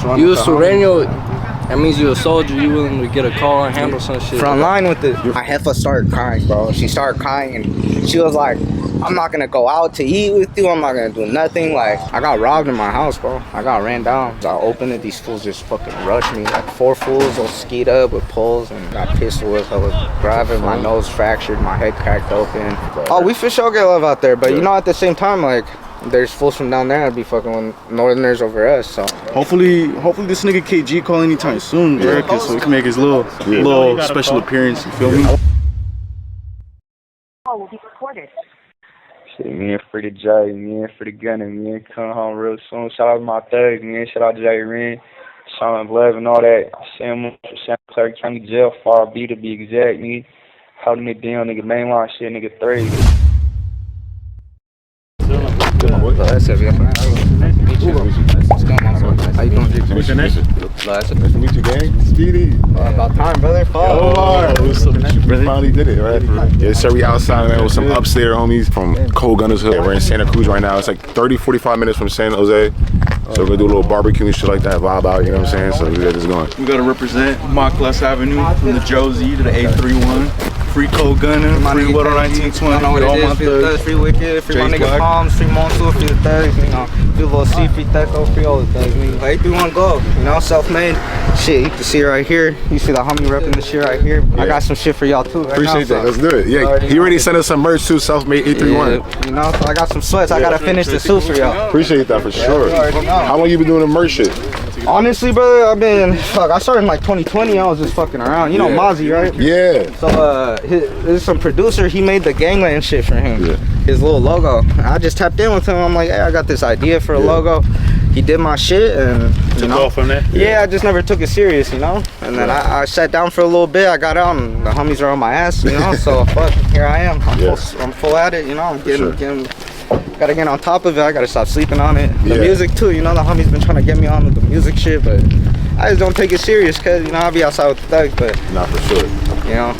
You a Sureno, that means you a soldier, you willing to get a call and handle some shit. Front line with it. My heifer started crying, bro. She started crying and she was like, I'm not gonna go out to eat with you. I'm not gonna do nothing. Like, I got robbed in my house, bro. I got ran down. I opened it, these fools just fucking rushed me. Like 4 fools all skied up with poles and got pistol whipped. I was driving, my nose fractured, my head cracked open. Oh, we for sure get love out there, but you know, at the same time, like, there's fools from down there that'd be fucking with northerners over us, so. Hopefully this nigga KG call anytime soon, bro, so he can make his little special appearance, you feel me? Call will be recorded. Shit, man, for the J, man, for the gunner, man, come home real soon. Shout out to my thugs, man, shout out to Jay Ren, Sean Love and all that. Sam Santa Clara County Jail, 4B to be exact, nigga. Holding it down, nigga, mainline shit, nigga, 3. Nice to meet you. How you doing, Jake? What's your name? Nice to meet you, gang. Speedy. About time, brother. We finally did it, right? Yes, sir. We outside, man, with some Upstater homies from Koldgunna's Hood. We're in Santa Cruz right now. It's like 30-45 minutes from San Jose. So we're gonna do a little barbecue and shit like that, vibe out, you know what I'm saying? So we got this going. We gotta represent Monclas Avenue from the Josie to the 831. Free Koldgunna, free Water 1920, all my thugs. Free Wicked, free my nigga Palms, free Monsoon, free the thugs, you know. Free Little C, free Teco, free all the thugs. 831 go, you know, self-made. Shit, you can see it right here. You see the homie repping this shit right here. Yeah. I got some shit for y'all too. Appreciate that. Let's do it. Yeah, he already sent us some merch too, self-made 831. Yeah, you know, so I got some sweats. I gotta finish the suits for y'all. Appreciate that for sure. How long you been doing the merch shit? Honestly, brother, I started in like 2020. I was just fucking around. You know Mozzie, right? Yeah. So, there's some producer. He made the gangland shit for him. Yeah. His little logo. I just tapped in with him. I'm like, hey, I got this idea for a logo. He did my shit, and you know, from there? Yeah, I just never took it serious, you know. And then I sat down for a little bit. I got out, and the homies are on my ass, you know. So fuck, here I am. I'm full at it, you know. I'm getting. Gotta get on top of it. I gotta stop sleeping on it. The music too, you know, the homies been trying to get me on with the music shit, but I just don't take it serious because, you know, I'll be outside with the thugs, but not for sure. You know,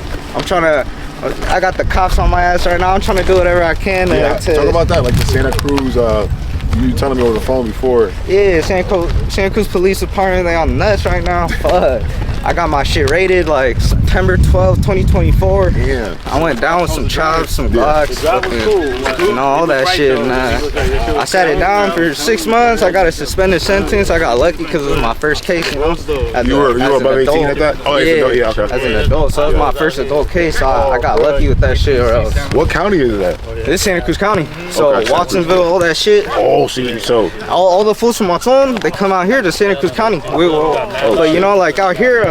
I got the cops on my ass right now. I'm trying to do whatever I can. Talk about that, like the Santa Cruz, you telling me over the phone before. Yeah, Santa Cruz Police Department, they on nuts right now. Fuck. I got my shit rated like September 12, 2024. Yeah. I went down with some chops, some Glocks, you know, all that shit. And I sat it down for 6 months. I got a suspended sentence. I got lucky because it was my first case, you know. You were above 18 at that? Oh, yeah, okay. As an adult. So it was my first adult case. So I got lucky with that shit. Or else. What county is that? This is Santa Cruz County. So Watsonville, all that shit. Oh, so all the fools from Watson, they come out here to Santa Cruz County. But you know, like out here,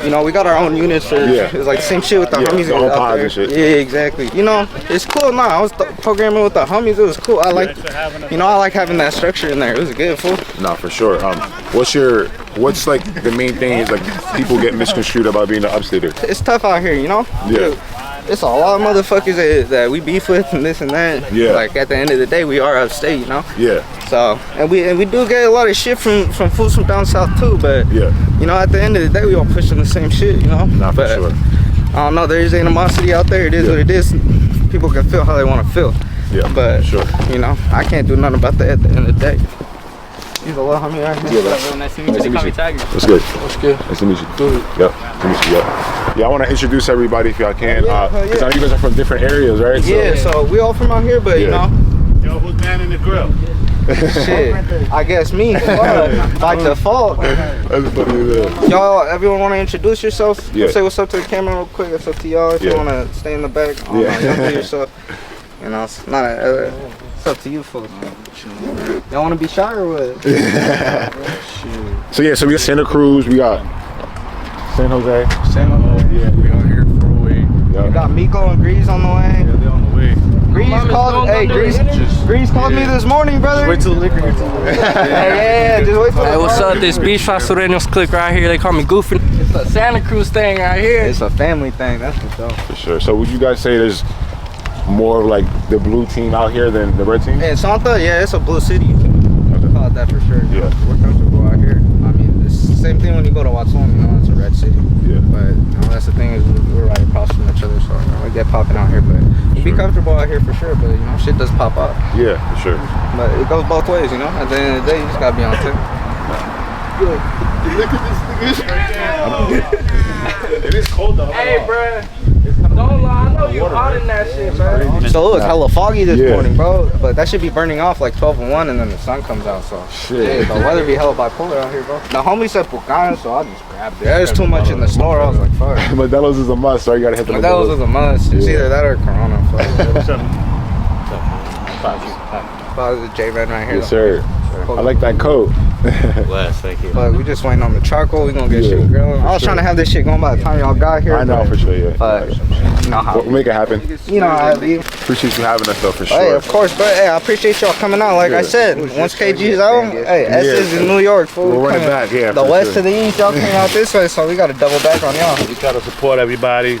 you know, we got our own units for, it's like the same shit with the homies out there. Shit. Yeah, exactly. You know, it's cool. Nah, I was programming with the homies. It was cool. I like, you know, I like having that structure in there. It was good, fool. Nah, for sure. What's like the main thing is like people get misconstrued about being an Upstater? It's tough out here, you know? Yeah. It's a lot of motherfuckers that we beef with and this and that. Yeah. Like at the end of the day, we are upstate, you know. Yeah. So and we do get a lot of shit from fools from down south too. But you know, at the end of the day, we all pushing the same shit, you know. Not for sure. I don't know. There is animosity out there. It is what it is. People can feel how they want to feel. Yeah. But sure. You know, I can't do nothing about that at the end of the day. He's a little homie right here. Yeah, nice to meet you. What's good? What's good? Nice to meet you. Yep. Nice to meet you. Yeah, I want to introduce everybody if y'all can. Because I know you guys are from different areas, right? Yeah, so we all from out here, but you know. Yo, who's man in the grill? Shit, I guess me. By default. That's funny. Y'all, everyone want to introduce yourself? Yeah. Say what's up to the camera real quick. It's up to y'all if you want to stay in the back. Y'all do yourself. You know, it's not it's up to you folks. Y'all want to be shy or what? So yeah, so we got Santa Cruz, we got San Jose. Yeah, we out here for a week. We got Miko and Grease on the way. Yeah, they're on the way. Grease called me this morning, brother. Wait till the liquor gets over. Yeah, just wait till Hey, what's up? This Beach Shot Surenos click right here. They call me Goofy. It's a Santa Cruz thing right here. It's a family thing, that's for sure. For sure. So would you guys say there's more of like the blue team out here than the red team? In Santa, yeah, it's a blue city. I call it that for sure. Yeah. We're comfortable out here. I mean, it's the same thing when you go to Watson, you know, it's a red city. Yeah. But you know, that's the thing is we're right across from each other, so you know, we get popping out here. But you be comfortable out here for sure. But you know, shit does pop up. Yeah, for sure. But it goes both ways, you know. At the end of the day, you just gotta be on tip. It is cold though. Hey, bro. Don't lie, I know you hot in that shit, bro. So it was hella foggy this morning, bro. But that should be burning off like 12 and 1, and then the sun comes out. So Shit. yeah, the weather be hella bipolar out here, bro. The homie said Pucana, so I just grabbed it. There's too much in the store. I was like, fuck. Modelo's is a must, so you gotta hit the Modelo's is a must. It's either that or Corona. Fuck. The J-Man right here. Yes, sir. I like that coat. Bless, thank you. But we just waiting on the charcoal. We gonna get shit grilling. I was trying to have this shit going by the time y'all got here. I know for sure, yeah. But you know how We'll make it happen. you know how it be. Appreciate you having us though for sure. Hey, of course, but hey, I appreciate y'all coming out. Like I said, once KG's out, hey, S is in New York. Fool. We'll run it back, yeah. The west to the east, y'all came out this way, so we gotta double back on y'all. We try to support everybody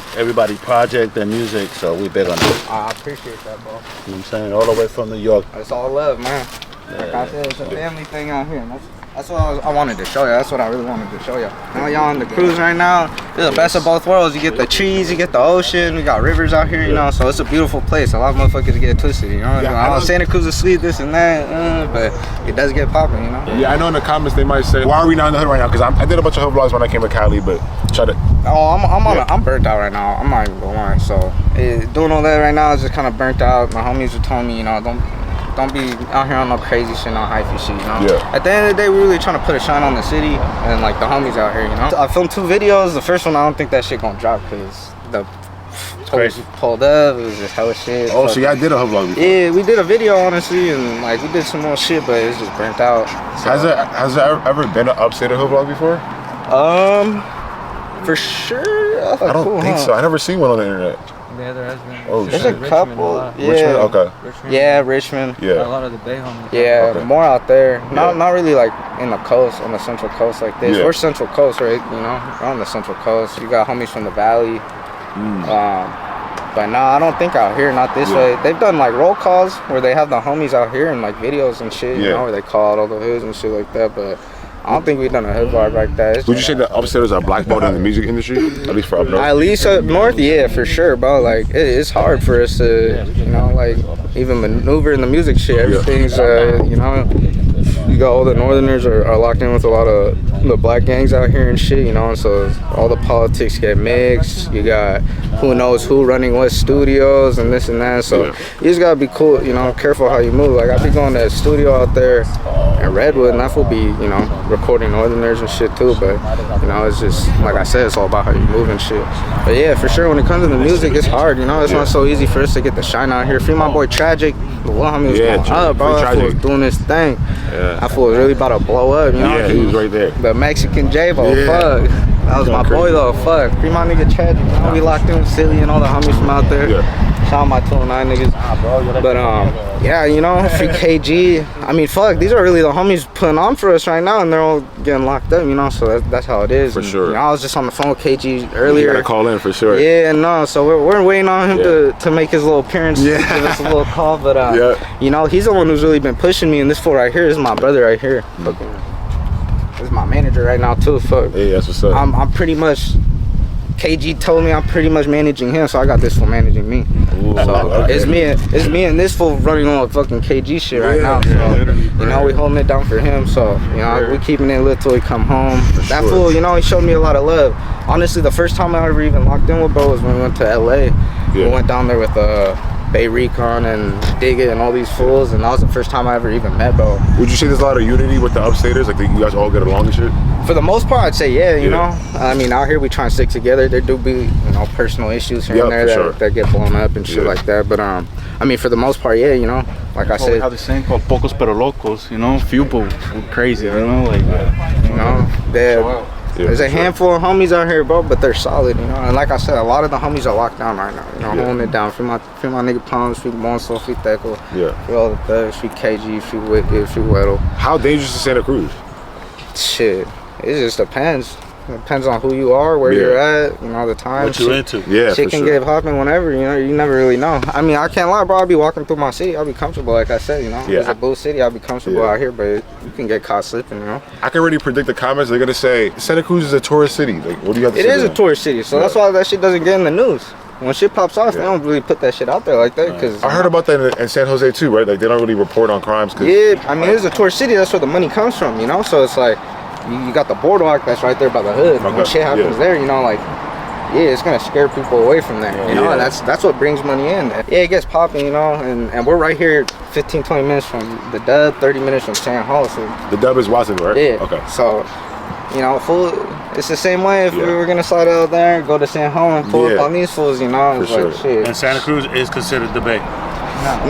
project and music, so we big on it. I appreciate that, bro. You know what I'm saying? All the way from New York. It's all love, man. Like I said, it's a family thing out here. And that's what I wanted to show you. That's what I really wanted to show you. Now y'all on the cruise right now. It's the best of both worlds. You get the trees, you get the ocean. We got rivers out here, you know. So it's a beautiful place. A lot of motherfuckers get twisted, you know. I know Santa Cruz is sweet, this and that, but it does get popping, you know. Yeah, I know in the comments they might say, why are we not in the hood right now? Because I did a bunch of hood vlogs when I came to Cali, but try to. Oh, I'm burnt out right now. I'm not even gonna lie. So doing all that right now is just kind of burnt out. My homies were telling me, you know, don't be out here on no crazy shit, no hyphy shit, you know? Yeah. At the end of the day, we're really trying to put a shine on the city and like the homies out here, you know? I filmed 2 videos. The first one, I don't think that shit gonna drop because the Crazy. pulled up. It was just hella shit. Oh, so y'all did a hood vlog before? Yeah, we did a video, honestly, and like we did some more shit, but it's just burnt out. So. Has there ever been an Upstater hood vlog before? For sure. I don't think so. I never seen one on the internet. Yeah, there has been. Oh, There's shit. a couple. Yeah. Richmond? Okay. Yeah, Richmond. Yeah. A lot of the Bay homies. Yeah, Okay. more out there. Not really like in the coast, on the central coast like this. Yeah. We're central coast, right? You know, we're on the central coast. You got homies from the valley. But no, I don't think out here, not this way. They've done like roll calls where they have the homies out here and like videos and shit, you know, where they call out all the hoods and shit like that. But I don't think we've done a hood vlog like that. Would you say that Upstaters are blackballed in the music industry? At least for up north? At least up north, yeah, for sure, bro. Like, it's hard for us to, you know, like, even maneuver in the music shit. Everything's, you know, you got all the northerners are locked in with a lot of the black gangs out here and shit, you know, and so all the politics get mixed. You got who knows who running what studios and this and that. So you just gotta be cool, you know, careful how you move. Like, I be going to a studio out there in Redwood, and that will be, you know, recording northerners and shit too. But you know, it's just like I said, it's all about how you move and shit. But yeah, for sure, when it comes to the music, it's hard. You know, it's not so easy for us to get the shine out here. Free my boy Tragic, the little homie was going up, bro. That fool was doing this thing. That fool was really about to blow up. You know, Yeah, he was right there. The Mexican J-Bo, fuck. That was my boy though, fuck. Free my nigga Tragic. You know, we locked in with Silly and all the homies from out there. Shout out my 209 niggas. But yeah, you know, free KG. I mean, fuck, these are really the homies putting on for us right now, and they're all getting locked up, you know, so that's how it is. For sure. You know, I was just on the phone with KG earlier. You gotta call in for sure. Yeah, no, so we're waiting on him to make his little appearance, give us a little call, but you know, he's the one who's really been pushing me, and this fool right here is my brother right here. This is my manager right now too, fuck. Yeah, that's what's up. I'm pretty much, KG told me I'm pretty much managing him, so I got this fool managing me. Ooh, So okay. it's me and this fool running on fucking KG shit right now. So you know, we holding it down for him. So you know, we keeping it lit till he come home. That fool, you know, he showed me a lot of love. Honestly, the first time I ever even locked in with bro was when we went to LA. We went down there with Bay Recon and Dig It and all these fools, and that was the first time I ever even met bro. Would you say there's a lot of unity with the Upstaters? Like, you guys all get along and shit? For the most part, I'd say you know. I mean, out here we try and stick together. There do be, you know, personal issues here and there that get blown up and shit like that. But I mean, for the most part, you know, like I said, We have the saying called pocos pero locos, you know, few people crazy, you know, like, you know, there's a handful of homies out here, bro, but they're solid, you know. And like I said, a lot of the homies are locked down right now, you know, holding it down. Free my nigga Palms, free Monso, free Teco, free all the thugs, free KG, free Wicked, free Weddle. How dangerous is Santa Cruz? Shit, it just depends. It depends on who you are, where you're at, you know, the time. What you into? Yeah, shit can get hopping whenever, you know, you never really know. I mean, I can't lie, bro, I'll be walking through my city, I'll be comfortable, like I said, you know. It's a blue city, I'll be comfortable out here, but you can get caught slipping, you know. I can already predict the comments. They're gonna say Santa Cruz is a tourist city. Like, what do you have to say? It is a tourist city, so that's why that shit doesn't get in the news. When shit pops off, they don't really put that shit out there like that. Cause I heard about that in San Jose too, right? Like, they don't really report on crimes. Yeah, I mean, it's a tourist city, that's where the money comes from, you know. So it's like, you got the boardwalk that's right there by the hood. Okay. When shit happens there, you know, like, yeah, it's gonna scare people away from there, you know, and that's what brings money in. Yeah, it gets popping, you know, and we're right here 15-20 minutes from the Dub, 30 minutes from San Jose. So The Dub is Watson, right? yeah, Okay. so, you know, it's the same way if we were gonna slide out there, go to San Jose and pull up on these fools, you know, it's For like sure. shit. And Santa Cruz is considered the Bay.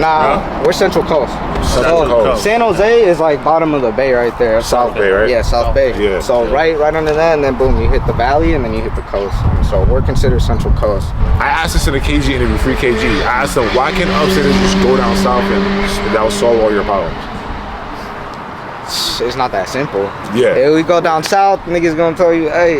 Nah, we're Central Coast. Central Coast. San Jose is like bottom of the bay right there. South Bay, right? Yeah, South Bay. Yeah. So right under that, and then boom, you hit the valley, and then you hit the coast. So we're considered Central Coast. I asked this in a KG interview, free KG. I asked them, why can't Upstater just go down south and that will solve all your problems? It's not that simple. Yeah. If we go down south, niggas gonna tell you, hey,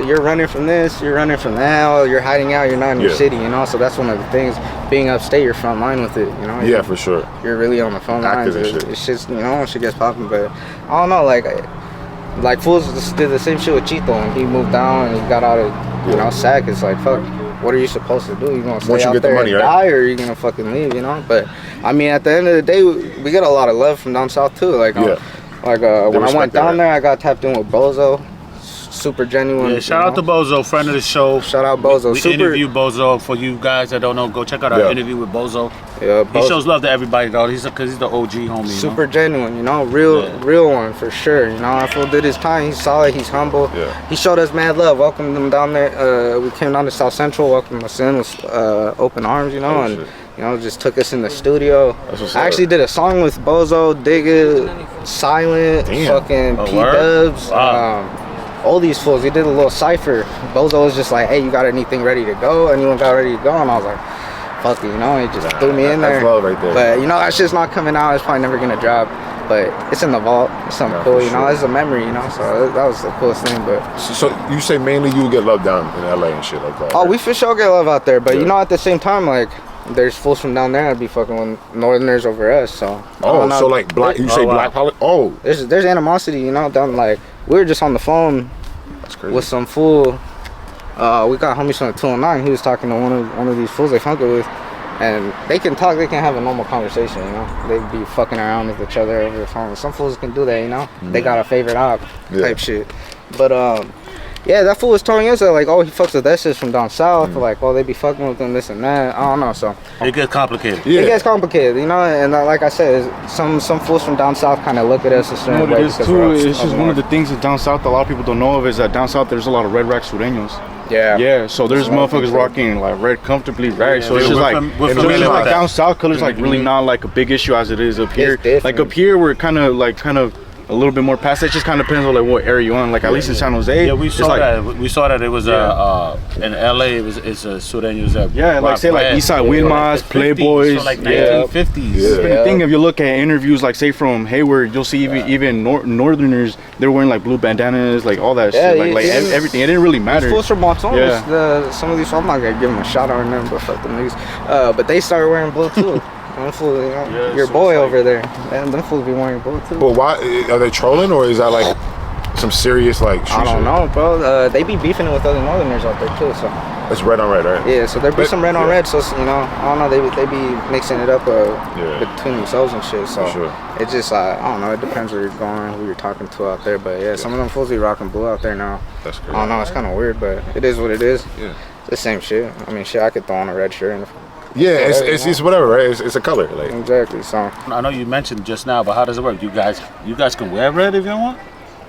you're running from this, you're running from that, or you're hiding out, you're not in your city, you know? So that's one of the things, being upstate, you're front line with it, you know? Yeah, for sure. You're really on the front lines. Active and shit. It's just, you know, shit gets popping, but I don't know, like fools just did the same shit with Chito, and he moved down and he got out of, you know, Sac. It's like, fuck, what are you supposed to do? You gonna stay Once you out get the there money, and right? die, or are you gonna fucking leave, you know? But I mean, at the end of the day, we get a lot of love from down south too. Like, when I went respect down that. there, I got tapped in with Bozo. Super genuine. Yeah, shout out to Bozo, friend of the show. Shout out Bozo. We Super interviewed Bozo. For you guys that don't know, go check out our interview with Bozo. Yeah, He shows love to everybody though. Because he's the OG homie. Super genuine, you know, real one for sure. You know, I fool did his time. He's solid. He's humble. Yeah. He showed us mad love. Welcomed them down there. We came down to South Central. Welcomed us in with open arms. You know, and you know, just took us in the studio. I actually did a song with Bozo, Dig It, Silent, fucking P Dubs. All these fools. We did a little cipher. Bozo was just like, hey, you got anything ready to go? Anyone got ready to go? And I was like, fuck it, you know, he just threw me in there. That's love right there. But you know, that shit's not coming out. It's probably never gonna drop. But it's in the vault. It's something cool, you know. It's a memory, you know. So that was the coolest thing. But So you say mainly you get love down in LA and shit like that? oh, we for sure get love out there. But you know, at the same time, like, there's fools from down there that be fucking with Northerners over us. So so like black. You say black politics? Oh, there's animosity, you know. Down like we were just on the phone with some fool. We got homies from the 209. He was talking to one of these fools they fucking with, and they can talk. They can have a normal conversation, you know. They be fucking around with each other over the phone. Some fools can do that, you know. They got a favorite op type shit. But yeah, that fool was telling us that, like, oh, he fucks with that shit from down south. Like, oh, they be fucking with them, this and that. I don't know. So it gets complicated. it gets complicated, you know. And like I said, some fools from down south kind of look at us a certain You know what way. it is because too? we're It's just up one of the north. things that down south a lot of people don't know of is that down south there's a lot of red rack Surenos. Yeah. Yeah, so there's motherfuckers rocking like red comfortably right. So it's Yeah, just we're like we're it's familiar really with like that. down south colors like really not like a big issue as it is up here. different. Like up here we're kind of a little bit more past. It just kind of depends on like what area you're on. Like at least in San Jose. Yeah, we it's saw like, that. We saw that it was in LA. It's a Surenos that Yeah, like say like Eastside Wilmas, Playboys, so like yeah. 1950s. The thing, if you look at interviews, like say from Hayward, you'll see even Northerners, they're wearing like blue bandanas, like all that shit, like everything. It didn't really matter. These fools from Montones, some of these, I'm not gonna give them a shout out or nothing, but fuck them niggas. But they started wearing blue too. Them fools, you know, your boy over there, and them fools be wearing blue too. but why are they trolling, or is that like some serious like? I don't know, bro. They be beefing it with other Northerners out there too, so. It's red on red, right? Yeah, so there be some red on red, so you know, I don't know, they be mixing it up between themselves and shit. So it just I don't know, it depends where you're going, who you're talking to out there. But yeah, some of them fools be rocking blue out there now. That's crazy. I don't know, it's kind of weird, but it is what it is. Yeah. It's the same shit. I mean, shit, I could throw on a red shirt. And Yeah, it's whatever, right? It's a color, like. exactly. So I know you mentioned just now, but how does it work? You guys can wear red if you want.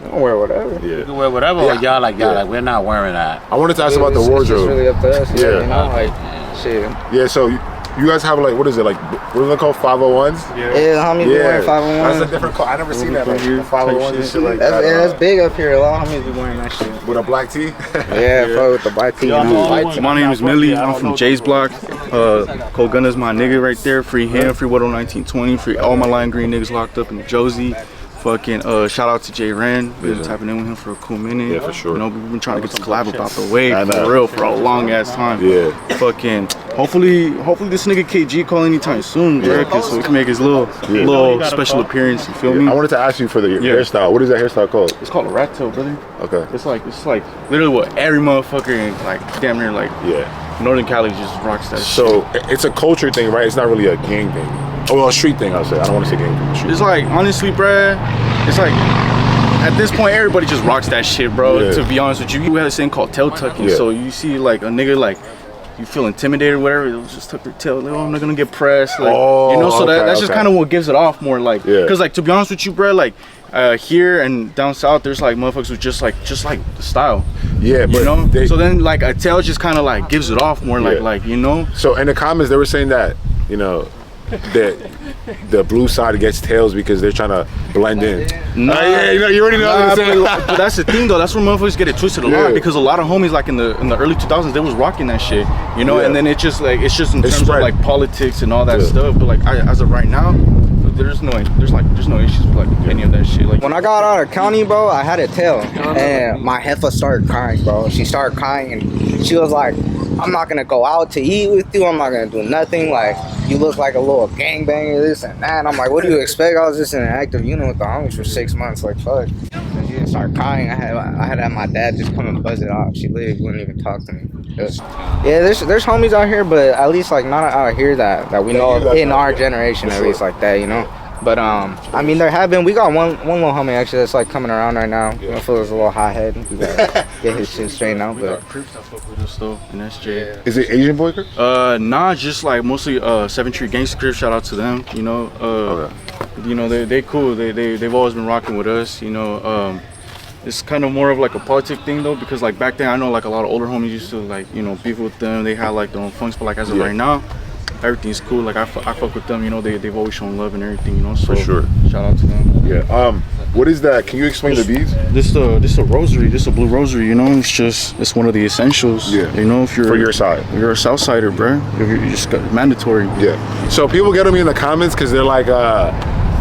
you can wear whatever. You can wear whatever. Or y'all like we're not wearing that. I wanted to ask about the It's just wardrobe. really up to us. Yeah. You know, like shit. Yeah, so you guys have like, what is it, like, what are they called, 501s? Yeah, homies be wearing 501. That's a different call. I never seen that, like, the 501s and shit like that. That's big up here. A lot of homies be wearing that shit. With a black tee? Yeah, bro, with the black tee. My name is Millie. I'm from Jay's Block. Koldgunna's my nigga right there. Free him, free Water 1920, free all my lime green niggas locked up in the Josie. Fucking shout out to Jay Ren. We've been tapping in with him for a cool minute. Yeah, for sure. You know, we've been trying to get this collab about the way for real for a long ass time. Yeah. Fucking hopefully this nigga KG call anytime soon, bro, so we can make his little special appearance. You feel me? I wanted to ask you for the hairstyle. What is that hairstyle called? It's called a rat tail, brother. Okay. It's like literally what every motherfucker in like damn near like Northern Cali just rocks that shit. So it's a culture thing, right? It's not really a gang thing. Oh, well, a street thing, I'll say. I don't want to say gang thing. Street. It's like, honestly, bruh, it's like at this point, everybody just rocks that shit, bro. Yeah. To be honest with you, we had this thing called tail tucking. Yeah. So you see like a nigga like, you feel intimidated or whatever, they'll just tuck their tail, like, oh, I'm not gonna get pressed, like, you know, so that's just kind of what gives it off more, like, because like, to be honest with you, bro, like, here and down south, there's like motherfuckers who just like the style. Yeah, but you know, so then like a tail just kind of like gives it off more, like, you know. So in the comments, they were saying that, you know, that the blue side gets tails because they're trying to blend in. Yeah, you know, you already know what I'm saying. But that's the thing though, that's where motherfuckers get it twisted a lot, because a lot of homies like in the early 2000s, they was rocking that shit, you know, and then it's just in terms of like politics and all that stuff. But like as of right now, there's no issues with like any of that shit. Like when I got out of county, bro, I had a tail, and my heifer started crying, bro. She started crying, and she was like, I'm not gonna go out to eat with you. I'm not gonna do nothing. Like, you look like a little gangbanger, this and that. And I'm like, what do you expect? I was just in an active unit with the homies for 6 months. Like, fuck. And she just started crying. I had my dad just come and buzz it off. She literally wouldn't even talk to me. Yeah, there's homies out here, but at least like not out here that we know of in our generation, at least like that, you know. But I mean, there have been. We got one little homie actually that's like coming around right now. I feel it's a little hothead. We gotta get his shit straightened out. But Cruz that fuck with us though, and that's Jay. Is it Asian boy? Nah, just like mostly 7th Street Gangsta Crib. Shout out to them. You know, you know they cool. They've always been rocking with us. You know, it's kind of more of like a politic thing though, because like back then I know like a lot of older homies used to like, you know, beef with them. They had like their own funks, but like as of right now, everything's cool. Like I fuck with them, you know. They've always shown love and everything, you know. So for sure, shout out to them. Yeah. What is that? Can you explain the beads? This a rosary. This a blue rosary. You know, it's one of the essentials. Yeah. You know, if you're for your side, you're a Southsider, bro. You just got mandatory. Yeah. So people get on me in the comments because they're like,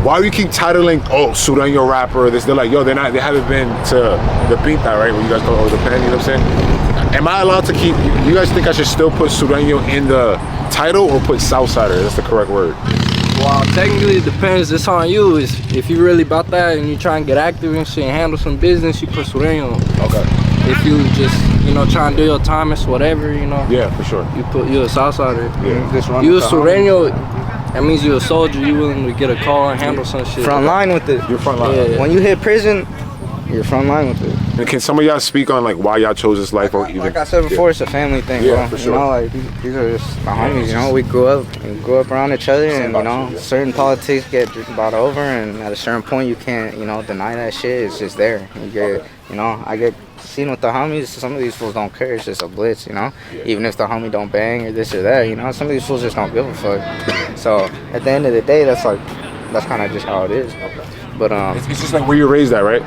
why do you keep titling, oh, Sureno rapper? This, they're like, yo, they haven't been to the pinta, right? When you guys go, the pen, you know what I'm saying? Am I allowed to keep? You guys think I should still put Sureno in the title or put Southsider? That's the correct word. Well, technically it depends. It's on you. If you really about that and you try and get active and shit and handle some business, you put Sureno. Okay. If you just, you know, try and do your time, it's whatever, you know. Yeah, for sure. You a Southsider. Yeah. You a Sureno. That means you're a soldier. You willing to get a call and handle some shit. Front line with it. You're front line. Yeah. When you hit prison, you're front line with it. And can some of y'all speak on like why y'all chose this life, or even? Like I said before, it's a family thing, yeah, bro. For sure. You know, like these are just my homies. You know, we grew up around each other, and you know, certain politics get brought over, and at a certain point, you can't, you know, deny that shit. It's just there. You get, you know, I get seen with the homies. Some of these fools don't care. It's just a blitz, you know. Even if the homie don't bang or this or that, you know, some of these fools just don't give a fuck. So at the end of the day, that's kind of just how it is. But it's just like where you raised at, right?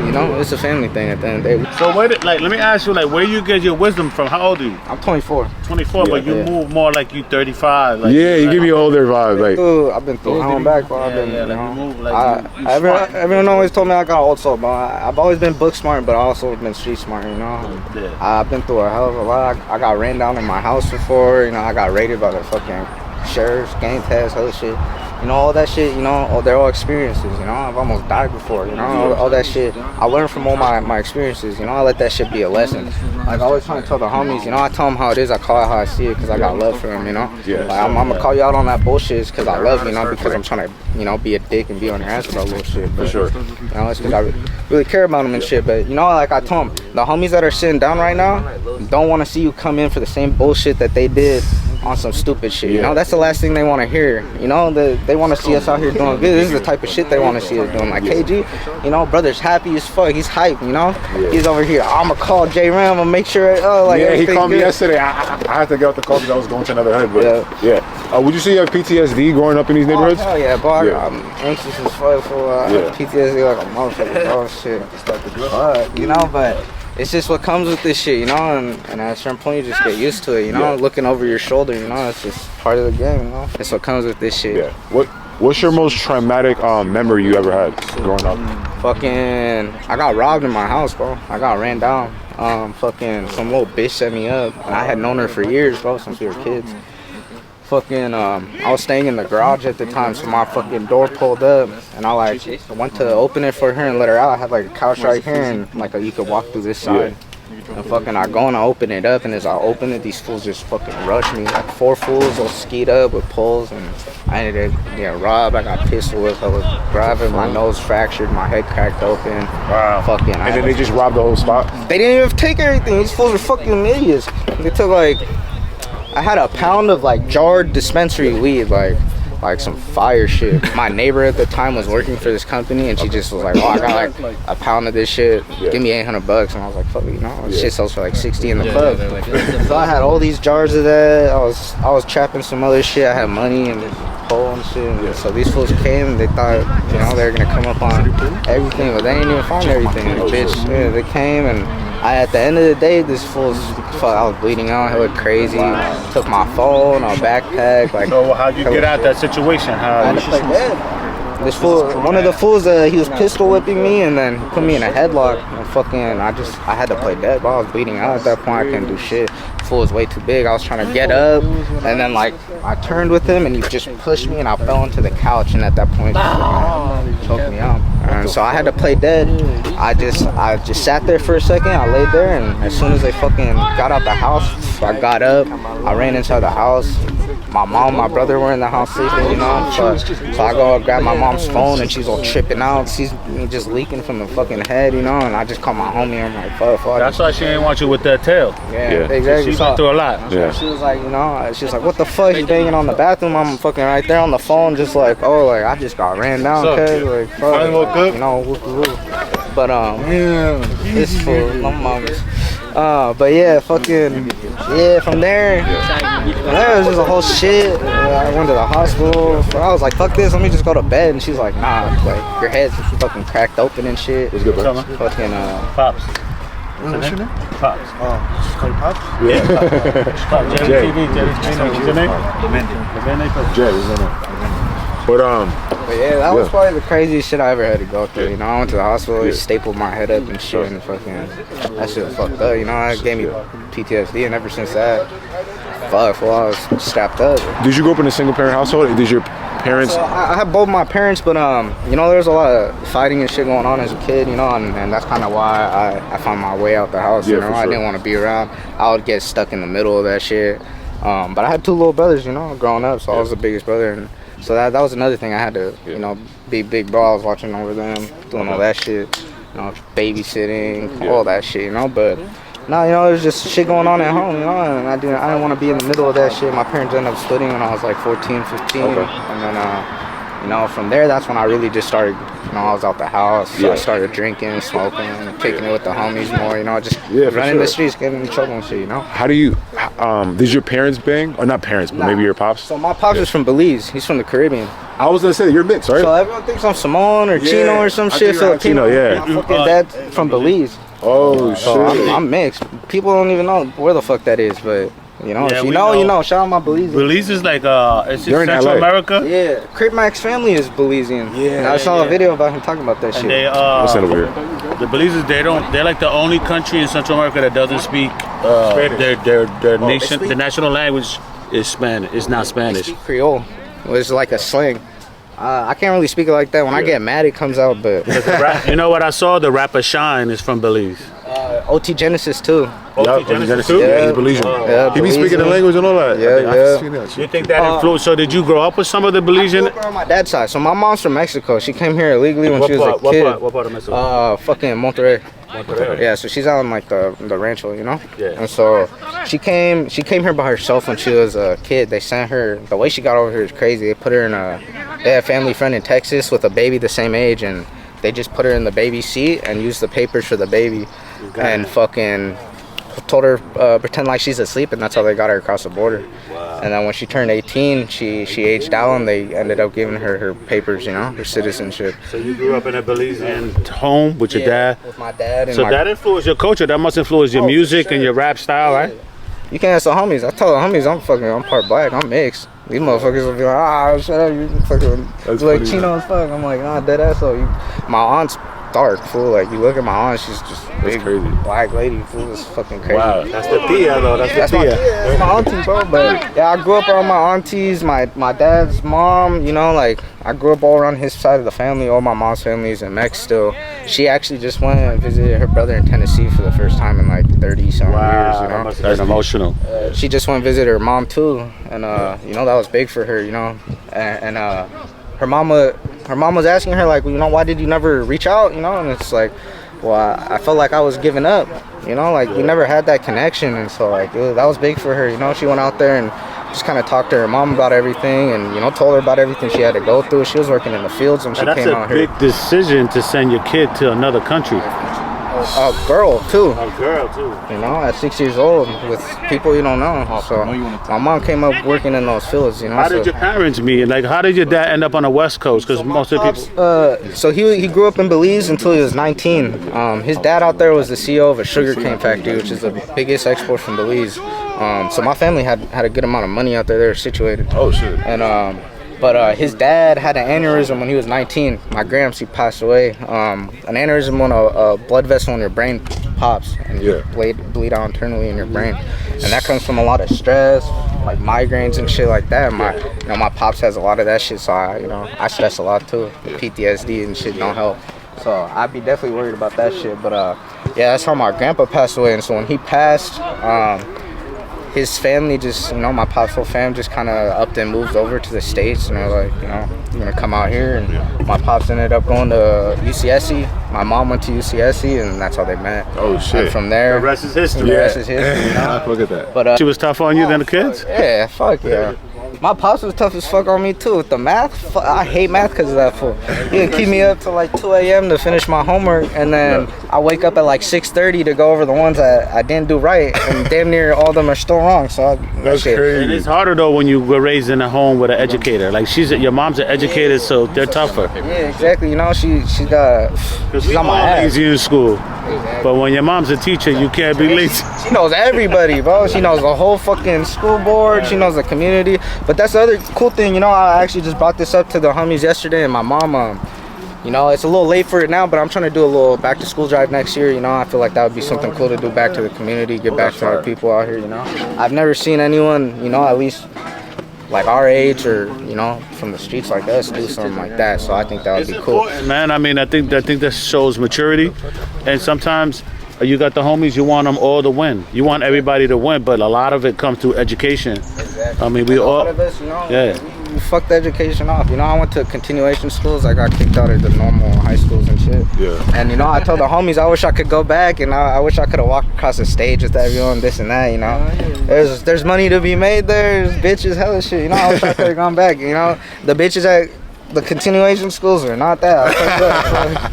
You know, it's a family thing at the end of the day. So let me ask you, like, where you get your wisdom from? How old are you? I'm 24. 24, but you move more like you 35. Like, yeah, you give me an older vibe. Like I've been through hell and back, bro. I've been, you know, move like everyone always told me I got old soul, but I've always been book smart, but I also been street smart, you know. Yeah. I've been through a hell of a lot. I got ran down in my house before, you know. I got raided by the fucking sheriff's, gang task, other shit. You know, all that shit, you know, they're all experiences, you know. I've almost died before, you know, all that shit. I learned from all my experiences, you know. I let that shit be a lesson. Like, I always try to tell the homies, you know, I tell them how it is. I call it how I see it because I got love for them, you know. Yeah. Like, I'm going to call you out on that bullshit because I love you, not because I'm trying to, you know, be a dick and be on your ass about little shit. But, for sure. You know, it's because I really care about them and shit. But, you know, like I told them, the homies that are sitting down right now don't want to see you come in for the same bullshit that they did on some stupid shit, you know. That's the last thing they want to hear, you know. They want to see us out here doing good. This is the type of shit they want to see us doing. Like KG, you know, brother's happy as fuck. He's hyped, you know. He's over here. I'ma call J Ram and make sure. Yeah, he called me yesterday. I had to get off the call because I was going to another hood. But yeah. Would you say you have PTSD growing up in these neighborhoods? Oh, hell yeah, bro. I'm anxious as fuck for PTSD like a motherfucker. Oh shit. You know, but it's just what comes with this shit, you know, and at a certain point you just get used to it, you know, looking over your shoulder, you know, it's just part of the game, you know. That's what comes with this shit. Yeah. What's your most traumatic memory you ever had growing up? Fucking, I got robbed in my house, bro. I got ran down. Fucking, some little bitch set me up, and I had known her for years, bro, since we were kids. Fucking, I was staying in the garage at the time, so my fucking door pulled up, and I went to open it for her and let her out. I had like a couch right here, and like you could walk through this side. And fucking, I go and I open it up, and as I open it, these fools just fucking rush me. Like 4 fools all skied up with poles, and I ended up getting robbed. I got pistol whipped. I was driving, my nose fractured, my head cracked open. Wow. Fucking. And then they just robbed the whole spot? They didn't even take everything. These fools were fucking idiots. They took like, I had a pound of like jarred dispensary weed, like some fire shit. My neighbor at the time was working for this company, and she just was like, "Oh, I got like a pound of this shit. Give me $800." And I was like, "Fuck, you know, this shit sells for like 60 in the club." So I had all these jars of that. I was trapping some other shit. I had money and pole and shit. And so these fools came, and they thought, you know, they were gonna come up on everything, but they didn't even find everything. Bitch, yeah, they came, and at the end of the day, this fool's, I was bleeding out, hella crazy. Took my phone, a backpack, like. So how'd you get out that situation? I had to play dead. This fool, one of the fools, he was pistol whipping me, and then he put me in a headlock. And fucking, I had to play dead, but I was bleeding out at that point. I couldn't do shit. The fool was way too big. I was trying to get up, and then like I turned with him, and he just pushed me, and I fell into the couch. And at that point, he choked me out. And so I had to play dead. I just sat there for a second. I laid there, and as soon as they fucking got out the house, I got up. I ran inside the house. My mom, my brother were in the house sleeping, you know. So I go grab my mom's phone, and she's all tripping out. She's just leaking from the fucking head, you know. And I just call my homie. I'm like, fuck. That's why she didn't want you with that tail. Yeah. Exactly. She went through a lot. Yeah. She was like, you know, she's like, what the fuck? He's banging on the bathroom. I'm fucking right there on the phone, just like, oh, like I just got ran down, cuz like, fuck, you know, whoop. But this fool, my mama's. But yeah, fucking, yeah. From there was just a whole shit. I went to the hospital. So I was like, fuck this, let me just go to bed. And she's like, nah, like your head's fucking cracked open and shit. What's good, bro? Fucking Pops. What's your name? Pops. Oh, just call you Pops? Yeah. Pops. Jay. What's your name? Jay, what's your name? But yeah, that was probably the craziest shit I ever had to go through. You know, I went to the hospital, they stapled my head up and shit, and fucking, that shit was fucked up. You know, it gave me PTSD, and ever since that, fuck, well, I was strapped up. Did you grow up in a single parent household? Did your parents? So I had both my parents, but you know, there's a lot of fighting and shit going on as a kid, you know, and that's kind of why I found my way out the house. You know, I didn't want to be around. I would get stuck in the middle of that shit. But I had 2 little brothers, you know, growing up, so I was the biggest brother, and so that was another thing I had to, you know, be big bro. I was watching over them, doing all that shit, you know, babysitting, all that shit, you know. But no, you know, there's just shit going on at home, you know, and I didn't want to be in the middle of that shit. My parents ended up splitting when I was like 14, 15, and then you know, from there, that's when I really just started, you know, I was out the house, so I started drinking, smoking, kicking it with the homies more, you know, just running the streets, getting in trouble and shit, you know. How do you, did your parents bang? Or not parents, but maybe your pops? So my pops is from Belize. He's from the Caribbean. I was gonna say, you're mixed, right? So everyone thinks I'm Samoan or Chino or some shit. Filipino, My fucking dad's from Belize. Oh, so shit. I'm mixed. People don't even know where the fuck that is, but you know, if you know, you know. Shout out my Belize. Belize is like it's in Central America. Yeah, Crip Mac's family is Belizean. Yeah, and I saw a video about him talking about that shit. They, what's that over here? The Belizeans, they're like the only country in Central America that doesn't speak their nation. The national language is Spanish. It's not Spanish. They speak Creole. It's like a slang. I can't really speak it like that. When I get mad, it comes out. But you know what I saw? The rapper Shine is from Belize. OT Genesis too. OT Genesis too? Yeah, he's Belizean. He be speaking the language and all that. Yeah. You think that influenced? So did you grow up with some of the Belizean? I grew up on my dad's side. So my mom's from Mexico. She came here illegally when she was a kid. What part of Mexico? Fucking Monterrey. Yeah, so she's out in like the rancho, you know. Yeah. And so she came here by herself when she was a kid. They sent her. The way she got over here is crazy. They put her in they had a family friend in Texas with a baby the same age, and they just put her in the baby seat and used the papers for the baby, and fucking told her pretend like she's asleep, and that's how they got her across the border. Wow. And then when she turned 18, she aged out, and they ended up giving her papers, you know, her citizenship. So you grew up in a Belizean home with your dad? With my dad. And so that influenced your culture. That must influence your music and your rap style, right? You can't ask the homies. I tell the homies I'm part black. I'm mixed. These motherfuckers will be like, shut up, you fucking like Chino as fuck. I'm like, nah, dead ass. So my aunts dark, fool. Like, you look at my aunt, she's just big, crazy. black lady, fool. It's fucking crazy. Wow, that's the tia though. That's the tia. That's my auntie, bro. But yeah, I grew up around my aunties, my dad's mom. You know, like I grew up all around his side of the family. All my mom's family's in Mex still. She actually just went and visited her brother in Tennessee for the first time in like 30-some years. You know, That's emotional. she just went and visited her mom too, and you know, that was big for her. You know, and her mom was asking her, like, you know, why did you never reach out? You know, and it's like, well, I felt like I was giving up. You know, like we never had that connection, and so like that was big for her. You know, she went out there and just kind of talked to her mom about everything, and you know, told her about everything she had to go through. She was working in the fields when she came out here. That's a big decision to send your kid to another country. A girl too. A girl too. You know, at 6 years old, with people you don't know. So my mom came up working in those fields. You know. How did your parents meet? Like, how did your dad end up on the West Coast? Because most of the people. So he grew up in Belize until he was 19. His dad out there was the CEO of a sugarcane factory, which is the biggest export from Belize. So my family had a good amount of money out there. They were situated. Oh shit. And but his dad had an aneurysm when he was 19. My gramps, he passed away. An aneurysm when a blood vessel in your brain pops and you bleed out internally in your brain, and that comes from a lot of stress, like migraines and shit like that. My pops has a lot of that shit, so I stress a lot too. PTSD and shit don't help. So I'd be definitely worried about that shit. But yeah, that's how my grandpa passed away. And so when he passed, his family just, my pop's whole fam just kind of upped and moved over to the States, and they're like, you're gonna come out here. And my pops ended up going to UCSC. My mom went to UCSC, and that's how they met. Oh shit. And from there, The rest is history. the rest is history. Look at that. But She was tough on you than the kids? yeah, fuck yeah. My pops was tough as fuck on me too with the math. I hate math because of that fool. He would keep me up till like 2 a.m. to finish my homework, and then I wake up at like 6:30 to go over the ones that I didn't do right, and damn near all of them are still wrong. So That's And crazy. it's harder though when you were raised in a home with an educator. Like your mom's an educator, so they're tougher. Yeah, exactly. she's on my ass. Lazy in school, but when your mom's a teacher, you can't be lazy. She knows everybody, bro. She knows the whole fucking school board. She knows the community. But that's the other cool thing, I actually just brought this up to the homies yesterday, and my mom, it's a little late for it now, but I'm trying to do a little back to school drive next year. I feel like that would be something cool to do back to the community, get back to our people out here. I've never seen anyone, at least like our age or from the streets like us do something like that. So I think that would be cool. Man, I mean, I think that shows maturity, and sometimes you got the homies, you want them all to win. You want everybody to win, but a lot of it comes through education. Exactly. I mean, we a all. lot of us, Yeah. we fucked education off. I went to continuation schools. I got kicked out of the normal high schools and shit. Yeah. And I told the homies I wish I could go back, and I wish I could have walked across the stage with everyone, this and that. There's money to be made there. There's bitches, hella shit. I wish I could have gone back. The bitches at the continuation schools are not that. I'll tell you that.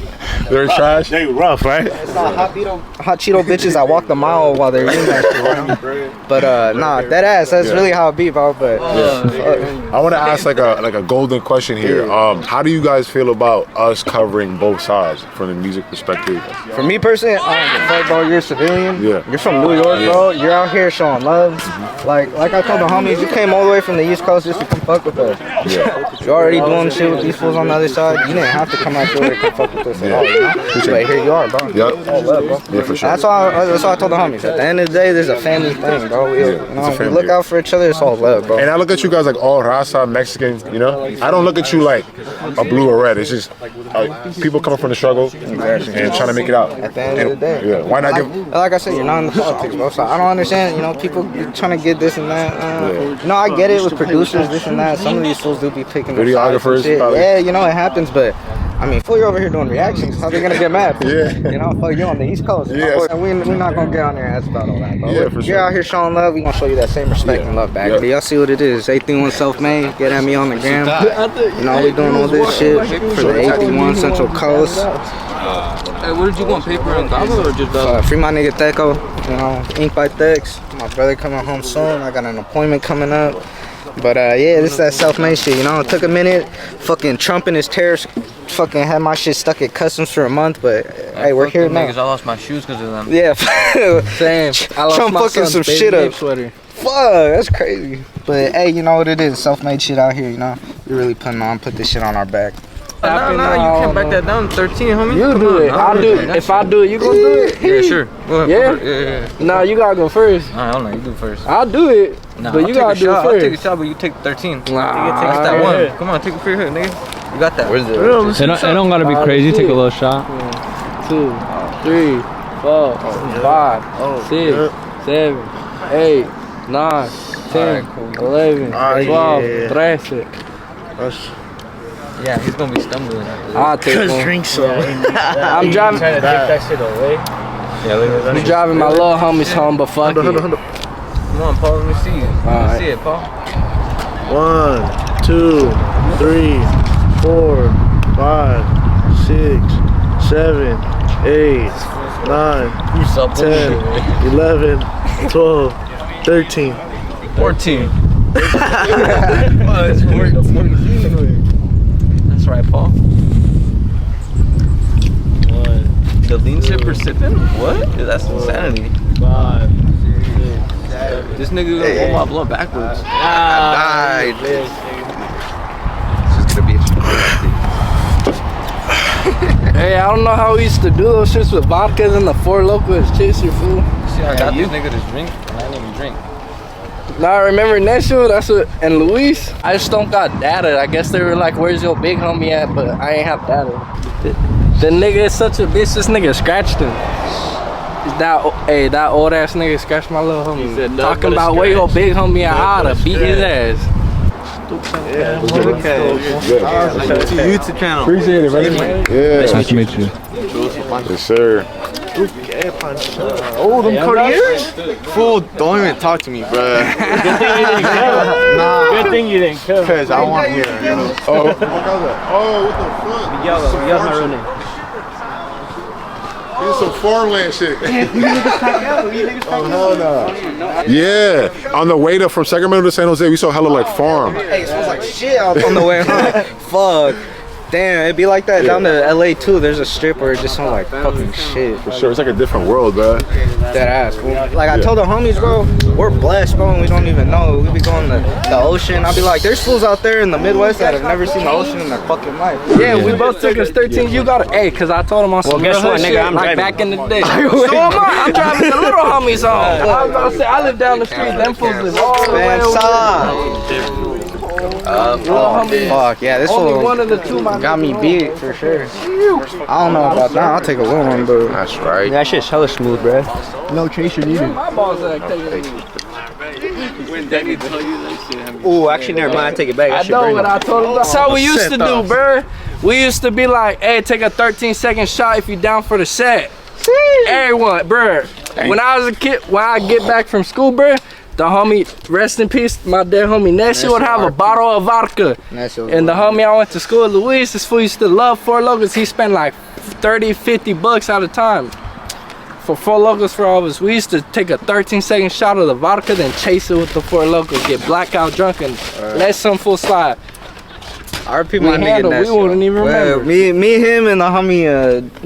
They're trash. They rough, right? It's not hot Cheeto bitches that walk the mile while they're eating that shit. But nah, that ass. That's really how it be, bro. But I want to ask like a golden question here. How do you guys feel about us covering both sides from the music perspective? for me personally, fuck, bro, you're a civilian. Yeah. You're from New York, bro. You're out here showing love. Like I told the homies, you came all the way from the East Coast just to come fuck with us. Yeah. You're already doing shit with these fools on the other side. You didn't have to come out here to come fuck with us at all. But here you are, bro. Yep. All love, bro. Yeah, for sure. That's why I told the homies. At the end of the day, there's a family thing, bro. We look out for each other. It's all love, bro. And I look at you guys like all raza, Mexican, I don't look at you like a blue or red. It's just people coming from the struggle and trying to make it out. At the end of the day. Yeah. Why not give... Like I said, you're not in the politics, bro. So I don't understand, people trying to get this and that. I get it with producers, this and that. Some of these fools do be picking videographers. Yeah, it happens, but I mean, you're over here doing reactions. How they gonna get mad? Yeah. Fuck, you on the East Coast. Yeah. We're not gonna get on there and ask about all that, bro. Yeah, for sure. You're out here showing love. We gonna show you that same respect and love back. Yeah. But y'all see what it is. 831 self-made. Get at me on the gram. We doing all this shit for the 831 Central Coast. Hey, what did you want? Paper and gobble or just Free my nigga Teco. Ink by Thex. My brother coming home soon. I got an appointment coming up. But yeah, this is that self-made shit, It took a minute. Fucking Trump and his tariffs fucking had my shit stuck at customs for a month, but hey, we're here now. I lost my shoes because of them. Yeah. Same. I lost Trump my fucking son's some baby shit Babe up. sweater. Fuck, that's crazy. But hey, you know what it is, self-made shit out here, We're really put this shit on our back. happen. No, you can't back that down. 13, homie. You Come do on, it. nah, I'll do it. If I do it, you gonna do it? Yeah, sure. Go ahead. Yeah? Yeah. Nah, you gotta go first. I don't know. You do first. I'll do it. Nah, but you gotta do it I'll first. take a shot, but you take 13. Nah, Take that one. Come on, take it for your hood, nigga. You got that. Where's it? It don't gotta be crazy. Take a little shot. 2, 3, 4, 5, 6, 7, 8, 9, 10, 11, 12, 13. Yeah, he's gonna be stumbling after this. I'll take one. Drink some. I'm driving. Trying to take that shit away. Yeah, I'm driving my little homies home, but fuck it. Come on, Paul. Let me see it. Let me see it, Paul. 1, 2, 3, 4, 5, 6, 7, 8, 9, 10, 11, 12, 13, 14. It's 14. That's right, Paul. The lean chipper sipping? What? Dude, that's insanity. 5, 6, This nigga gonna roll my blood backwards. I died. It's just gonna be Hey, I don't know how we used to do those shits with vodkas and the Four Locos chaser, fool. See, I got this nigga to drink, and I didn't even drink. Now I remember Nesho, that's what, and Luis, I just don't got data. I guess they were like, where's your big homie at? But I ain't have data. The nigga is such a bitch, this nigga scratched him. That old ass nigga scratched my little homie. Talking about where your big homie at, I oughta beat his ass. Yeah, YouTube channel. Appreciate it, brother. Yeah. Nice to meet you. Yes, sir. Oh, them Cartiers? Fool, don't even talk to me, bro. Good thing you didn't come. Cause I want here. You know? Oh, what the fuck? Miguel's my real name. This is some farmland shit. Oh, hell no. Yeah, on the way to from Sacramento to San Jose, we saw hella like farm. Hey, it smells like shit out on the way home. Fuck. Damn, it'd be like that down to LA too. There's a strip where it just smells like fucking shit. For sure, it's like a different world, bro. That ass, fool. Like I told the homies, bro, we're blessed, bro, and we don't even know. We be going to the ocean. I'll be like, there's fools out there in the Midwest that have never seen the ocean in their fucking life. Yeah, we both took us 13. You got it. Hey, cause I told him on some guess real what, hood nigga, shit, I'm like driving. back in the day. So am I. I'm driving the little homies home. I was about to say, I live down the street. Them fools live all the way over there. Fuck, yeah, this Only fool one of the two got me beat for sure. I don't know about that. I'll take a little one, but that's right. That shit's hella smooth, bro. No chaser needed. My balls are like taking Ooh, actually, never mind. Take it back. I know what I told him. That's how we used to do, bruh. We used to be like, hey, take a 13-second shot if you down for the set. Everyone, bruh. When I was a kid, when I get back from school, bruh, the homie, rest in peace, my dead homie Nessie would have a bottle of vodka. And the homie I went to school with, Luis, this fool used to love Four Locos. He spent like 30, 50 bucks at a time for Four Locos for all of us. We used to take a 13-second shot of the vodka, then chase it with the Four Locos, get blackout drunk, and let some fool slide. RP my nigga we Nessie. wouldn't even remember. Me, him, and the homie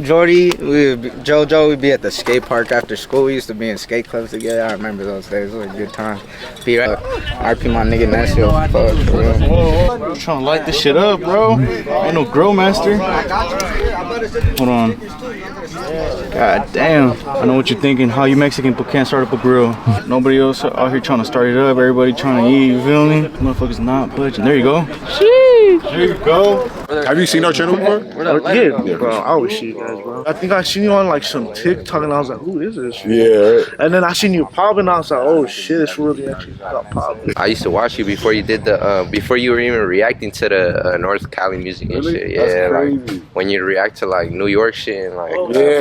Jordy, JoJo, we'd be at the skate park after school. We used to be in skate clubs together. I remember those days. It was a good time. RP my nigga Nessie. Fuck, for real. I'm trying to light this shit up, bro. Ain't no grill master. Hold on. God damn. I know what you're thinking. How you Mexican but can't start up a grill? Nobody else out here trying to start it up. Everybody trying to eat. You feel me? Motherfuckers not budging. There you go. There you go. Have you seen our channel before? Yeah, bro. I always see you guys, bro. I think I seen you on like some TikTok, and I was like, who is this? Yeah, right. And then I seen you pop, and I was like, oh shit, it's really actually got popping. I used to watch you before you did the before you were even reacting to the North Cali music and Really? shit. That's Yeah, crazy. like when you react to like New York shit and like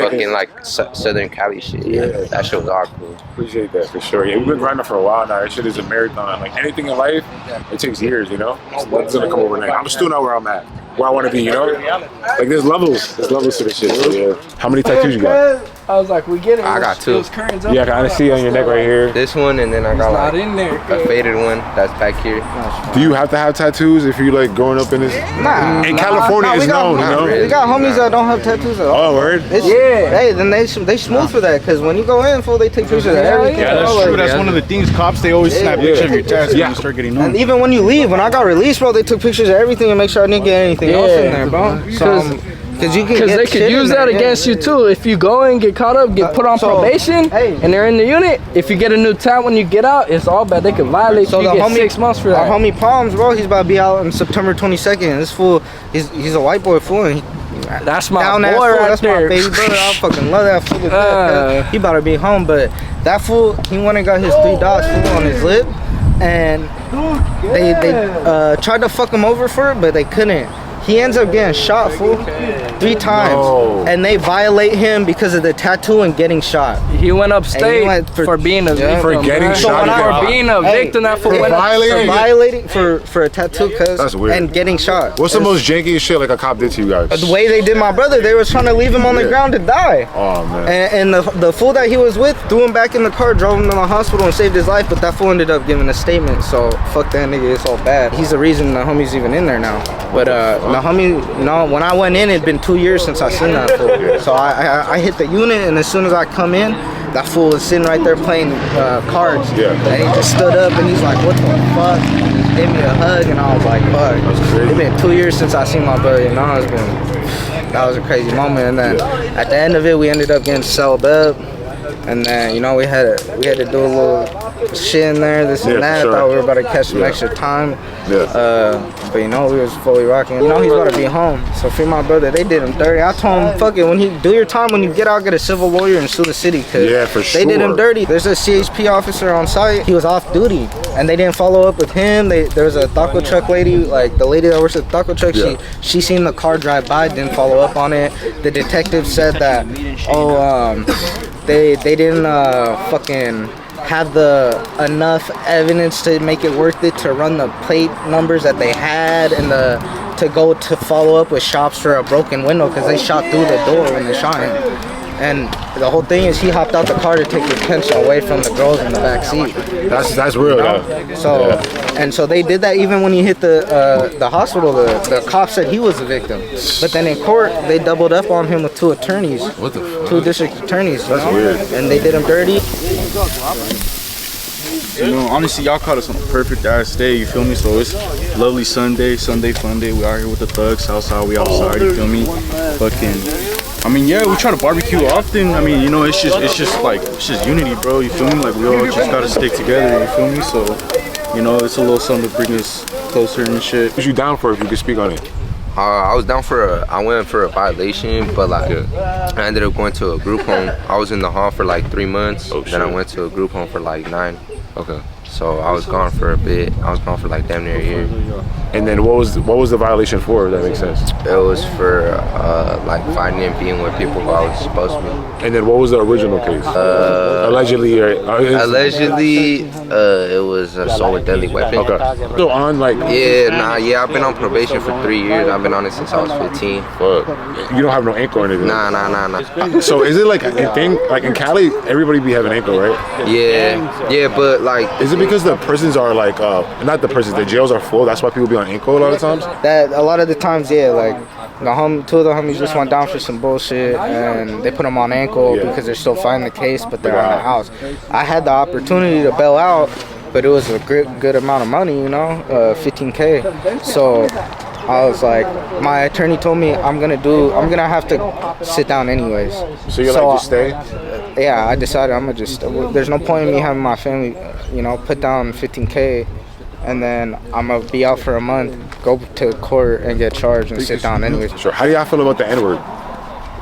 fucking like Southern Cali shit. Yeah, that shit was all cool. Appreciate that for sure. Yeah, we've been grinding for a while now. That shit is a marathon. Like anything in life, it takes years, you know? Nothing's gonna come overnight. I'm still not where I'm at, where I wanna be, you know? Like there's levels to this shit. So, yeah. How many tattoos you got? I was like, we get it. I got two. Yeah, I kind of see on your neck right here. This one, and then I got not like in there. a faded one that's back here. Do you have to have tattoos if you like growing up in this? Nah. In California, it's known, you know. We got homies that don't have tattoos at all. Oh, word? Yeah. Hey, then they smooth for that, because when you go in, fool, they take pictures of everything. Yeah, that's true. That's one of the things. Cops, they always snap pictures of your tattoos when you start getting known. And even when you leave, when I got released, bro, they took pictures of everything and make sure I didn't get anything else in there, bro. Because they could use that against you too. If you go and get caught up, get put on probation, and they're in the unit, if you get a new tat when you get out, it's all bad. They could violate you. You get 6 months for that. Our homie Palms, bro, he's about to be out on September 22nd. This fool, he's a white boy fool, and that's my down boy that fool, right that's there. my baby brother. I fucking love that fool. He about to be home, but that fool, he went and got his 3 dots fool on his lip, and they tried to fuck him over for it, but they couldn't. He ends up getting shot, fool, 3 times, and they violate him because of the tattoo and getting shot. He went upstate for being a victim. For getting shot. For being a victim, that for violating for a tattoo, that's weird. and getting shot. What's the most jankiest shit like a cop did to you guys? The way they did my brother, they was trying to leave him on the ground to die. Oh man. And the fool that he was with threw him back in the car, drove him to the hospital, and saved his life. But that fool ended up giving a statement. So fuck that nigga, it's all bad. He's the reason the homie's even in there now. But the homie, you know, when I went in, it'd been 2 years since I seen that fool. So I hit the unit, and as soon as I come in, that fool was sitting right there playing cards. Yeah. And he just stood up and he's like, what the fuck? And he gave me a hug, and I was like, fuck. It's been 2 years since I seen my brother, you know. That was a crazy moment. And then at the end of it, we ended up getting celled up. And then, you know, we had to do a little shit in there, this and that. Thought we were about to catch some extra time. But you know, we was fully rocking. You know, he's about to be home. So free my brother. They did him dirty. I told him, fuck it, when you do your time, when you get out, get a civil lawyer and sue the city. Cause they did him dirty. There's a CHP officer on site. He was off duty, and they didn't follow up with him. There was a taco truck lady, like the lady that works at the taco truck. She seen the car drive by, didn't follow up on it. The detective said that, they didn't fucking have enough evidence to make it worth it to run the plate numbers that they had, and to go to follow up with shops for a broken window, because they shot through the door when they shot him. And the whole thing is, he hopped out the car to take his attention away from the girls in the back seat. That's real, you know? So they did that even when he hit the hospital. The cop said he was the victim, but then in court they doubled up on him with 2 attorneys. What the fuck? 2 district attorneys. That's weird. And they did him dirty. You know, honestly, y'all caught us on a perfect ass day, you feel me? So it's lovely Sunday fun day. We out here with the thugs, Southside, we outside, you feel me? I mean, yeah, we try to barbecue often. I mean, you know, it's just unity, bro, you feel me? Like, we all just gotta stick together, you feel me? So, you know, it's a little something to bring us closer and shit. What you down for, if you could speak on it? I was down I went for a violation, but like I ended up going to a group home. I was in the hall for like 3 months. Then I went to a group home for like 9. Okay. So I was gone for a bit. I was gone for like damn near a year. And then what was the violation for, if that makes sense? It was for like fighting and being with people who I was supposed to be. And then what was the original case? Allegedly, it was assault with deadly weapon. Okay. So on like I've been on probation for 3 years. I've been on it since I was 15. Fuck. You don't have no ankle or anything? Nah. So is it like a thing, like in Cali, everybody be having ankle, right? Yeah, but like, is it because the prisons are like, not the prisons, the jails are full, that's why people be on ankle a lot of times? That a lot of the times, yeah, like 2 of the homies just went down for some bullshit, and they put them on ankle because they're still fighting the case, but they're in the house. I had the opportunity to bail out, but it was a good amount of money, you know, $15K. So I was like, my attorney told me I'm gonna have to sit down anyways. So you're like, just stay? Yeah, I decided I'm gonna just, there's no point in me having my family, you know, put down $15K, and then I'm gonna be out for a month, go to court and get charged and sit down anyways. Sure. How do y'all feel about the N-word?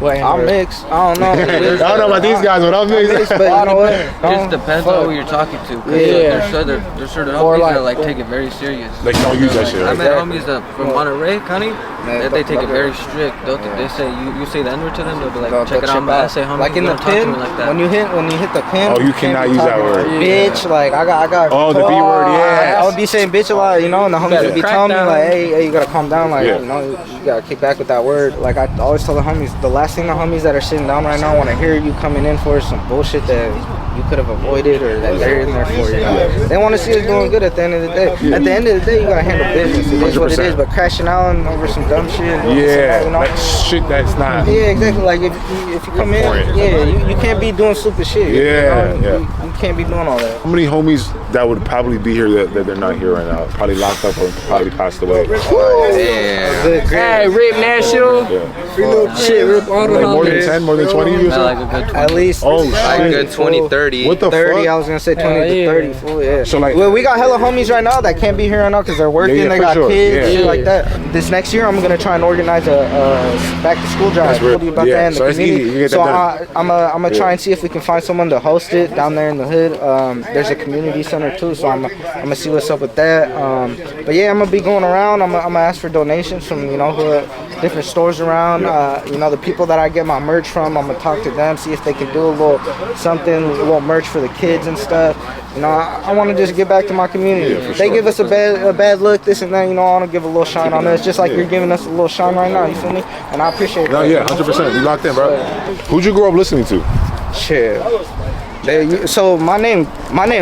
I'm mixed. I don't know. I don't know about these guys, but I'm mixed. But you know what? It just depends on who you're talking to. There's certain homies that like take it very serious. Like, don't use that shit. I met homies that from Monterey County, they take it very strict. They say you say the N-word to them, they'll be like, check it out, man. I say, homie, like in the pin, when you hit the pin. Oh, you cannot use that word. Bitch, like I got. Oh, the B word, yeah. I would be saying bitch a lot, you know, and the homies would be telling me like, hey, you gotta calm down, like, you know, you gotta kick back with that word. Like I always tell the homies, the last seen the homies that are sitting down right now want to hear you coming in for some bullshit that you could have avoided or that they're in there for, you know. They want to see us doing good at the end of the day. At the end of the day, you gotta handle business. It is what it is, but crashing out and over some dumb shit. Yeah, you know? like shit that's not. Yeah, exactly. Like if you come in, you can't be doing stupid shit. Yeah, you know? You can't be doing all that. How many homies that would probably be here that they're not here right now? Probably locked up or probably passed away. Damn. Hey, Rip National. Shit, Rip all the like more than 10, more than 20 or something? At least. Like a good 20, 30. What the 30, fuck? I was gonna say 20 to 30, fool, yeah. So like, well, we got hella homies right now that can't be here right now because they're working, they got kids, shit like that. This next year, I'm gonna try and organize a back to school drive. I told you about that in the community. So I'm gonna try and see if we can find someone to host it down there in the hood. There's a community center too, so I'm gonna see what's up with that. But yeah, I'm gonna be going around. I'm gonna ask for donations from different stores around. The people that I get my merch from, I'm gonna talk to them, see if they can do a little something, a little merch for the kids and stuff. I want to just get back to my community. They give us a bad look, this and that. I want to give a little shine on this, just like you're giving us a little shine right now. You feel me? And I appreciate that. No, yeah, 100%. You locked in, bro. Who'd you grow up listening to? Shit. So my name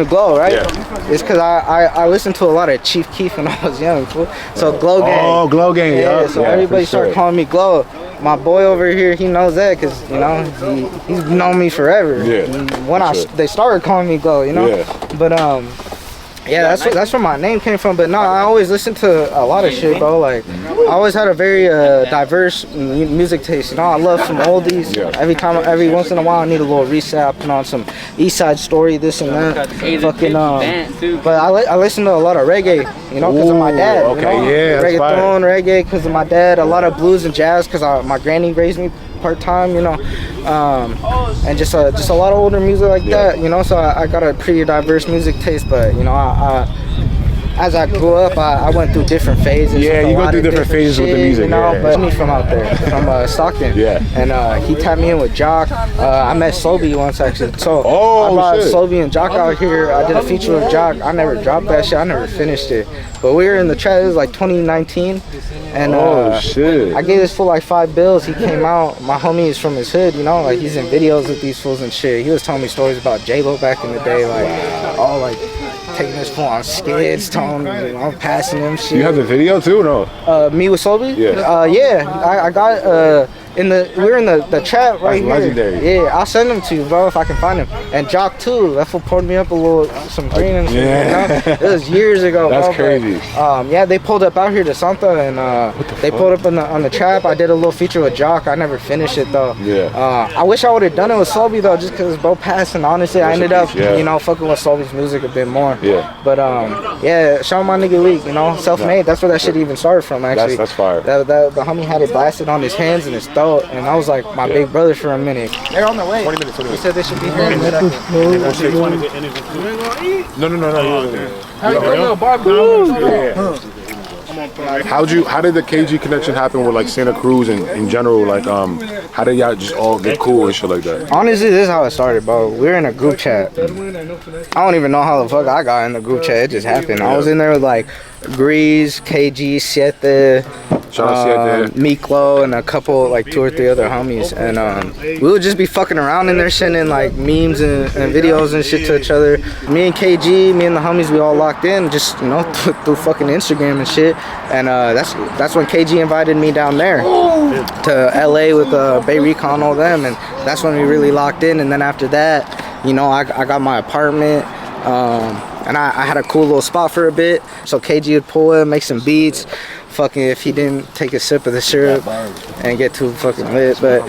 Glow, right? Yeah. It's because I listened to a lot of Chief Keef when I was young. So Glow Gang. Oh, Glow Gang. Yeah. So everybody started calling me Glow. My boy over here, he knows that because he's known me forever. Yeah. When they started calling me Glow, Yeah. But yeah, that's where my name came from. But no, I always listened to a lot of shit, bro. Like, I always had a very diverse music taste. I love some oldies. Yeah. Every once in a while, I need a little reset. I put on some East Side Story, this and that. But I listen to a lot of reggae, because of my dad. Okay, yeah, reggaeton, reggae, because of my dad. A lot of blues and jazz, because my granny raised me part-time, and just a lot of older music like that, so I got a pretty diverse music taste. But as I grew up, I went through different phases. Yeah, you go through different phases with the music, but me from out there, from Stockton. Yeah. And he tapped me in with Jock. I met Sobe once actually. So I brought Sobe and Jock out here. I did a feature with Jock. I never dropped that shit. I never finished it. But we were in the track. It was like 2019. And I gave this fool like $5. He came out. My homie is from his hood, like he's in videos with these fools and shit. He was telling me stories about J-Lo back in the day, like taking this fool on skids, passing him shit. You have the video too, no? Me with Sobe? Yeah. Yeah, I got we're in the chat right here. Legendary. Yeah, I'll send them to you, bro, if I can find him. And Jock too. That fool poured me up some green and shit. Yeah. It was years ago. That's bro, crazy. But, yeah, they pulled up out here to Santa and they pulled up on the trap. I did a little feature with Jock. I never finished it though. Yeah. I wish I would have done it with Sobe though, just because bro passed. And honestly, I ended up fucking with Sobe's music a bit more. Yeah. But yeah, shout out my nigga Leak. Self-made. That's where that shit even started from. Actually, that's fire. The homie had it blasted on his hands and his throat, and I was like my big brother for a minute. They're on their way. 20 minutes. He said they should be here in a minute. No. How did the KG connection happen with like Santa Cruz and in general? Like, how did y'all just all get cool and shit like that? Honestly, this is how it started, bro. We were in a group chat. I don't even know how the fuck I got in the group chat. It just happened. I was in there with like Grease, KG, Siete, Miklo, and a couple, like 2 or 3 other homies. And we would just be fucking around in there, sending like memes and videos and shit to each other. Me and KG, me and the homies, we all locked in, just through fucking Instagram and shit. And that's when KG invited me down there to LA with Bay Recon, all them, and that's when we really locked in. And then after that, I got my apartment. And I had a cool little spot for a bit, so KG would pull in, make some beats. Fucking if he didn't take a sip of the syrup and get too fucking lit, but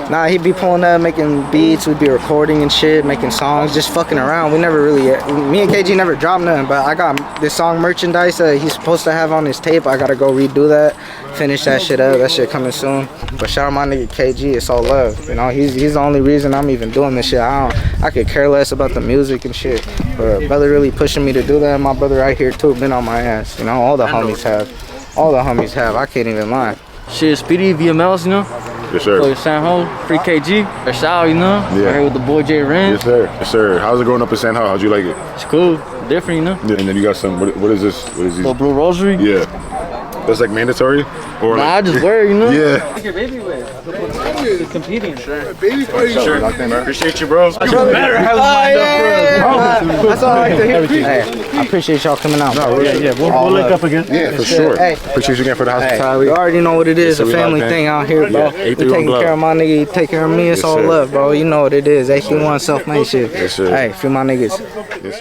nah, he'd be pulling up, making beats. We'd be recording and shit, making songs, just fucking around. We never really, me and KG never dropped nothing, but I got this song merchandise that he's supposed to have on his tape. I gotta go redo that, finish that shit up. That shit coming soon. But shout out my nigga KG, it's all love. He's the only reason I'm even doing this shit. I could care less about the music and shit, but brother really pushing me to do that. My brother right here too, been on my ass. All the homies have. All the homies have. I can't even lie. Shit, Speedy, VMLs, Yes, sir. For San Jose, free KG. Fresh out, Yeah. Right here with the boy J Ren. Yes, sir. Yes, sir. How's it growing up in San Jose? How'd you like it? It's cool. Different, Yeah, and then you got some, what is this? What is these? The Blue Rosary? Yeah. That's like mandatory? Or I just wear it, Yeah. Take your baby with. competing. Sure. Appreciate you, bro. That's all I like to hear. Hey, I appreciate y'all coming out. We'll link up again. Yeah, for sure. Hey, appreciate you again for the hospitality. You already know what it is. A family thing out here, bro. You taking care of my nigga, you take care of me. It's all love, bro. You know what it is. 831 self-made shit. Yes, sir. Hey, feel my niggas. Yes,